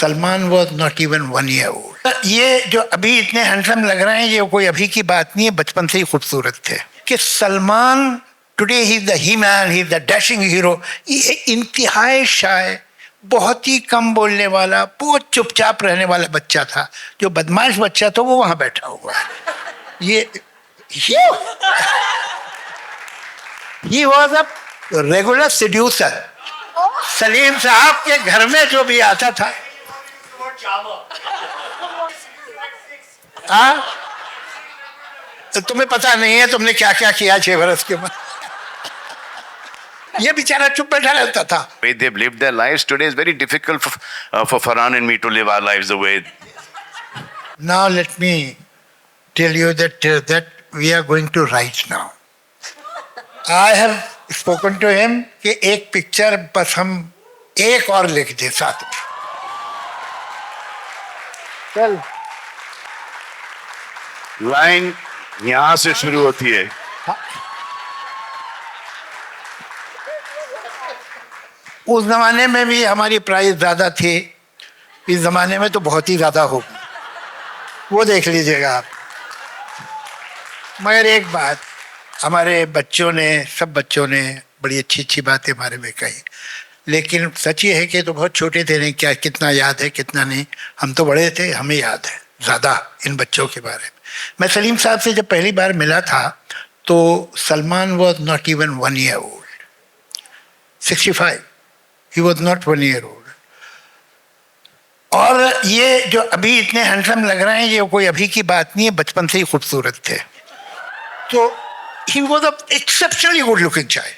Salman was not even 1 year old. ये जो अभी इतने हैंडसम लग रहे हैं, ये कोई अभी की बात नहीं है, बचपन से ही खूबसूरत थे. कि Salman today he is the he man, he is the dashing hero. ये इंतहाई शाय, बहुत ही कम बोलने वाला, बहुत चुपचाप रहने वाला बच्चा था. जो बदमाश बच्चा था वो वहां बैठा हुआ है. ये ही was a regular seducer. Salim sahab के घर में जो भी आता था, तो तुम्हें पता नहीं है तुमने क्या क्या किया 6 बरस के बाद. ये बेचारा चुप बैठा रहता था. Way they've lived their lives today is very difficult for Farhan and me to live our lives the way. Now let me tell you that we are going to write now. I have spoken to him कि एक picture बस हम एक और लिख दे साथ में. चल. लाइन यहाँ से शुरू होती है. उस जमाने में भी हमारी प्राइस ज्यादा थी, इस जमाने में तो बहुत ही ज्यादा होगी, वो देख लीजिएगा आप. मगर एक बात, हमारे बच्चों ने, सब बच्चों ने बड़ी अच्छी अच्छी बातें हमारे में कही, लेकिन सच ये है कि तो बहुत छोटे थे, नहीं क्या कितना याद है कितना नहीं. हम तो बड़े थे, हमें याद है ज़्यादा इन बच्चों के बारे में. मैं सलीम साहब से जब पहली बार मिला था तो Salman was not even 1 year old. 65. He was not 1 year old. और ये जो अभी इतने हैंडसम लग रहे हैं, ये कोई अभी की बात नहीं है, बचपन से ही खूबसूरत थे. तो ही was a exceptionally good looking child.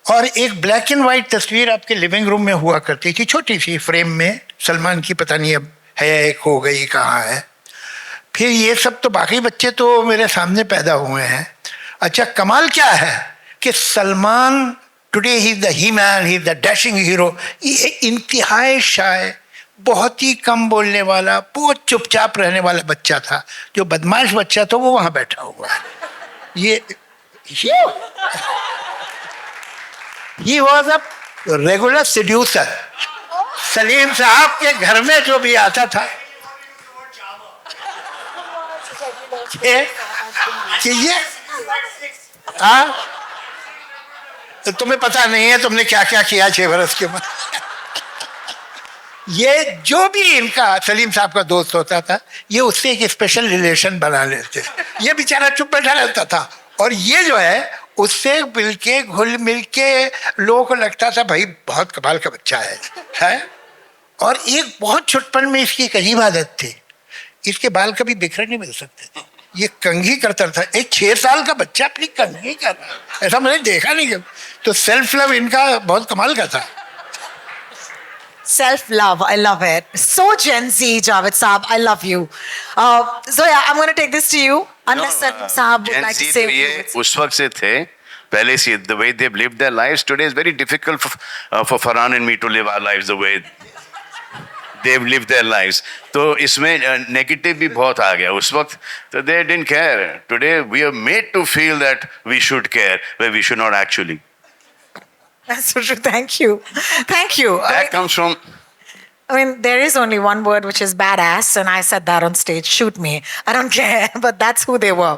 और एक ब्लैक एंड वाइट तस्वीर आपके लिविंग रूम में हुआ करती थी, छोटी सी फ्रेम में, सलमान की, पता नहीं अब है खो गई कहाँ है. फिर ये सब तो बाकी बच्चे तो मेरे सामने पैदा हुए हैं. अच्छा, कमाल क्या है कि Salman today he is the he man, he is the dashing hero. ये इंतहाई शाय, बहुत ही कम बोलने वाला, बहुत चुपचाप रहने वाला बच्चा था. जो बदमाश बच्चा था वो वहां बैठा हुआ है. ये ही was a regular seducer. Salim sahab के घर में जो भी आता था, कि ये तो तुम्हें पता नहीं है तुमने क्या क्या किया 6 बरस के बाद. ये जो भी इनका सलीम साहब का दोस्त होता था, ये उससे एक स्पेशल रिलेशन बना लेते. ये बेचारा चुप बैठा रहता था, और ये जो है उससे मिलके घुल मिलके लोगों को लगता था भाई बहुत कमाल का बच्चा है. और एक बहुत छुटपन में इसकी एक अजीब आदत थी, इसके बाल कभी बिखरे नहीं मिल सकते थे. ये कंघी करता था. एक 6 साल का बच्चा अपनी कंघी कर रहा है, ऐसा मैंने देखा नहीं कभी. तो सेल्फ लव इनका बहुत कमाल का था. Self-love, I love it. So Gen Z, Javed Saab, I love you. Zoya, I'm going to take this to you. Unless Saab would like to say a few words. उस वक्त से थे पहले से. The way they've lived their lives today is very difficult for Farhan and me to live our lives the way they've lived their lives. तो इसमें negative भी बहुत आ गया उस वक्त. तो they didn't care. Today we are made to feel that we should care where we should not actually. That's so true. Thank you. Thank you. That comes from. I mean, there is only one word which is badass, and I said that on stage. Shoot me. I don't care, but that's who they were.